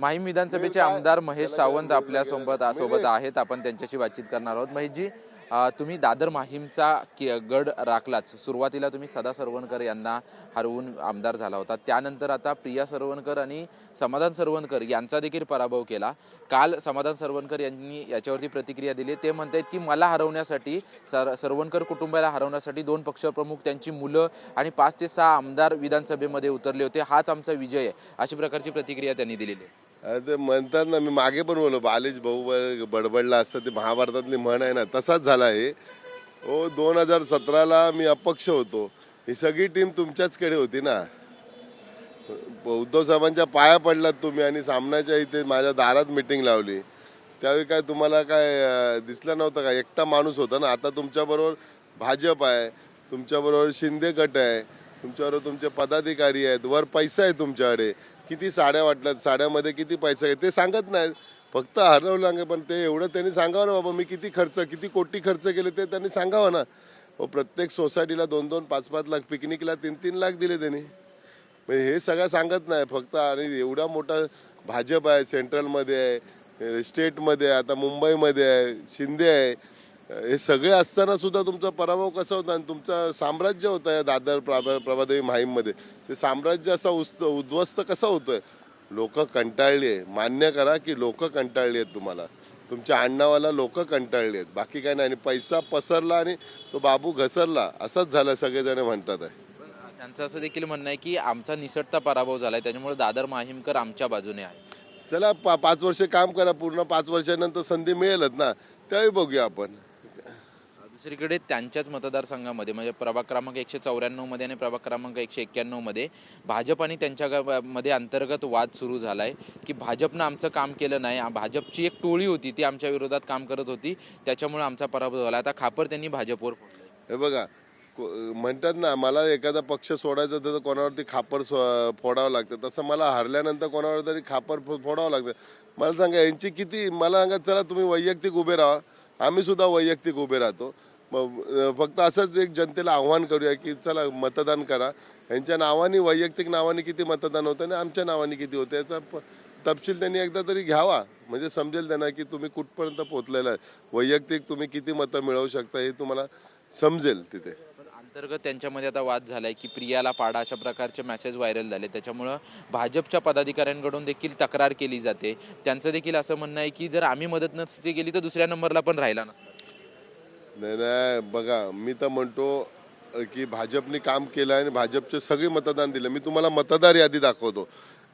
माहीम विधानसभेचे आमदार महेश सावंत आपल्या सोबत आहेत. आपण त्यांच्याशी बातचीत करणार आहोत. महेशजी, तुम्ही दादर माहीमचा गड राखलाच. सुरुवातीला तुम्ही सदा सरवणकर यांना हरवून आमदार झाला होता. त्यानंतर आता प्रिया सरवणकर आणि समाधान सरवणकर यांचा देखील पराभव केला. काल समाधान सरवणकर यांनी याच्यावरती प्रतिक्रिया दिली. ते म्हणतात की मला हरवण्यासाठी, सरवणकर कुटुंबाला हरवण्यासाठी 2 पक्षप्रमुख, त्यांची मुलं आणि 5 ते 6 आमदार विधानसभेमध्ये उतरले होते. हाच आमचा विजय आहे, अशी प्रकारची प्रतिक्रिया त्यांनी दिलेली आहे. अरे ते म्हणतात ना, मी मागे पण बोललो, बालिश भाऊ बडबडला असतं, ते महाभारतातली म्हण आहे ना, तसाच झाला आहे. 2017ला मी अपक्ष होतो, ही सगळी टीम तुमच्याचकडे होती ना. उद्धव साहेबांच्या पाया पडलात तुम्ही आणि सामन्याच्या इथे माझ्या दारात मिटिंग लावली. त्यावेळी काय तुम्हाला काय दिसलं नव्हतं का? एकटा माणूस होता ना. आता तुमच्याबरोबर भाजप आहे, तुमच्याबरोबर शिंदे गट आहे, तुमच्याबरोबर तुमचे पदाधिकारी आहेत, वर पैसा आहे तुमच्याकडे. किती साड्या वाटल्यात, साड्यामध्ये किती पैसा आहे ते सांगत नाहीत, फक्त हरवलं. पण ते एवढं त्यांनी सांगावं ना, बाबा मी किती कोटी खर्च केले ते त्यांनी सांगावं ना. प्रत्येक सोसायटीला 2-2, 5-5 लाख, पिकनिकला 3-3 लाख दिले त्यांनी. म्हणजे हे सगळं सांगत नाही फक्त. आणि एवढा मोठा भाजप आहे, सेंट्रलमध्ये आहे, स्टेटमध्ये आहे, आता मुंबईमध्ये आहे, शिंदे आहे, हे सगळे असताना सुद्धा तुमचा पराभव कसा होता? आणि तुमचं साम्राज्य होतं या दादर प्रभादेवी माहीममध्ये, ते साम्राज्य असं उद्ध्वस्त कसं होतोय? लोक कंटाळली आहे, मान्य करा की लोक कंटाळली आहेत. तुम्हाला तुमच्या आडनावाला लोक कंटाळली आहेत, बाकी काय नाही. आणि पैसा पसरला आणि तो बाबू घसरला, असंच झालं सगळेजण म्हणतात आहे. त्यांचं असं देखील म्हणणं आहे की आमचा निसटता पराभव झालाय, त्याच्यामुळे दादर माहीमकर आमच्या बाजूने आहे. चला 5 वर्ष काम करा, पूर्ण 5 वर्षानंतर संधी मिळेलच ना, त्यावेळी बघूया आपण. दुसरीकडे त्यांच्याच मतदारसंघामध्ये म्हणजे प्रभाग क्रमांक 194 मध्ये आणि प्रभाग क्रमांक 191 मध्ये भाजप आणि त्यांच्या मध्ये अंतर्गत वाद सुरू झालाय की भाजपनं आमचं काम केलं नाही, भाजपची एक टोळी होती ती आमच्या विरोधात काम करत होती, त्याच्यामुळे आमचा पराभव झाला. आता खापर त्यांनी भाजपवर फोडलंय. हे बघा, म्हणतात ना, मला एखादा पक्ष सोडायचं तर कोणावरती खापर फोडावं लागतं, तसं मला हरल्यानंतर कोणावर तरी खापर फोडावं लागतं. मला सांगा यांची किती, मला सांगा, चला तुम्ही वैयक्तिक उभे राहा, आम्ही सुद्धा वैयक्तिक उभे राहतो. फक्त असंच एक जनतेला आव्हान करूया की चला मतदान करा. यांच्या नावाने, वैयक्तिक नावाने किती मतदान होतं आणि आमच्या नावाने किती होतं याचा तपशील त्यांनी एकदा तरी घ्यावा, म्हणजे समजेल त्यांना की तुम्ही कुठपर्यंत पोहोचलेला आहे. वैयक्तिक तुम्ही किती मतं मिळवू शकता हे तुम्हाला समजेल तिथे. अंतर्गत त्यांच्यामध्ये आता वाद झालाय की प्रियाला पाडा, अशा प्रकारचे मेसेज व्हायरल झाले. त्याच्यामुळं भाजपच्या पदाधिकाऱ्यांकडून देखील तक्रार केली जाते. त्यांचं देखील असं म्हणणं आहे की जर आम्ही मदत नसती केली तर दुसऱ्या नंबरला पण राहिला नसता. नाही, बघा, मी तर म्हणतो की भाजपने काम केलं आणि भाजपचे सगळे मतदान दिलं. मी तुम्हाला मतदार यादी दाखवतो.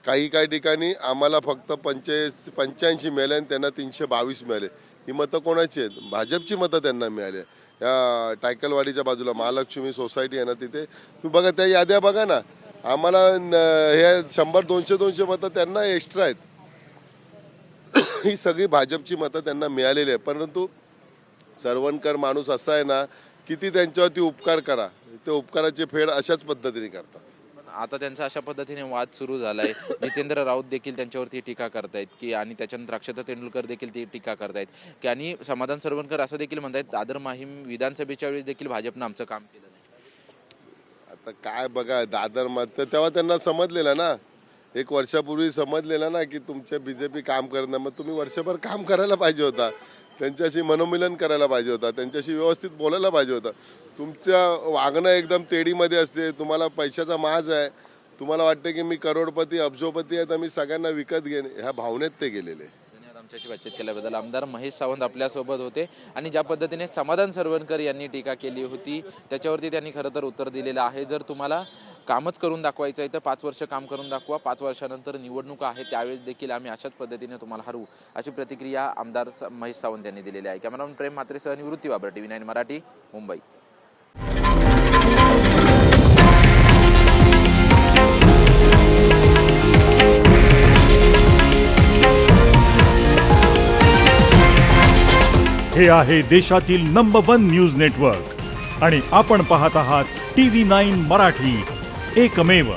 काही ठिकाणी आम्हाला फक्त 85 मिळाले आणि त्यांना 322 मिळाले. ही मतं कोणाची आहेत? भाजपची मतं त्यांना मिळाली. या टायकलवाडीच्या बाजूला महालक्ष्मी सोसायटी आहे ना, तिथे तुम्ही बघा, त्या याद्या बघा ना. आम्हाला हे 100-200 मतं त्यांना एक्स्ट्रा आहेत. ही सगळी भाजपची मतं त्यांना मिळालेली आहे. परंतु सरवणकर माणूस असा आहे ना, किती त्यांच्यावरती उपकार करा, ते उपकाराची फेड अशाच पद्धतीने करतात. आता त्यांचा अशा पद्धतीने वाद सुरू झालाय. जितेंद्र राऊत देखील त्यांच्यावरती टीका करतायत की, आणि त्याच्यानंतर अक्षता तेंडुलकर देखील ती टीका करतायत की, आणि समाधान सरवणकर असं देखील म्हणतायत दादर माहीम विधानसभेच्या वेळेस देखील भाजपनं आमचं काम केलं नाही. आता काय बघा, दादर मत तेव्हा त्यांना समजलेलं ना, 1 वर्षापूर्वी समजलेलं ना की तुमचे बीजेपी काम करत नाही. मग तुम्ही वर्षभर काम करायला पाहिजे होता, त्यांच्याशी मनोमिलन करायला पाहिजे होता, त्यांच्याशी व्यवस्थित बोलायला पाहिजे होतं. तुमचं वागणं एकदम तेडीमध्ये असते. तुम्हाला पैशाचा माज आहे. तुम्हाला वाटतं की मी करोडपती, अब्जोपती आहे, तर मी सगळ्यांना विकत घेईन, ह्या भावनेत ते गेलेले. धन्यवाद आमच्याशी बातचीत केल्याबद्दल. आमदार महेश सावंत आपल्यासोबत होते. आणि ज्या पद्धतीने समाधान सरवणकर यांनी टीका केली होती त्याच्यावरती त्यांनी खरं तर उत्तर दिलेलं आहे. जर तुम्हाला कामच करून दाखवायचं आहे तर 5 वर्ष काम करून दाखवा. 5 वर्षानंतर निवडणूक आहे, त्यावेळेस देखील आम्ही अशाच पद्धतीने तुम्हाला हरवू, अशी प्रतिक्रिया आमदार महेश सावंत यांनी दिलेली आहे. कॅमेरामन प्रेम म्हात्रेसह निवृत्ती बाबर, TV9 मराठी, मुंबई. हे आहे देशातील नंबर 1 न्यूज नेटवर्क आणि आपण पाहत आहात TV9 मराठी, एकमेव.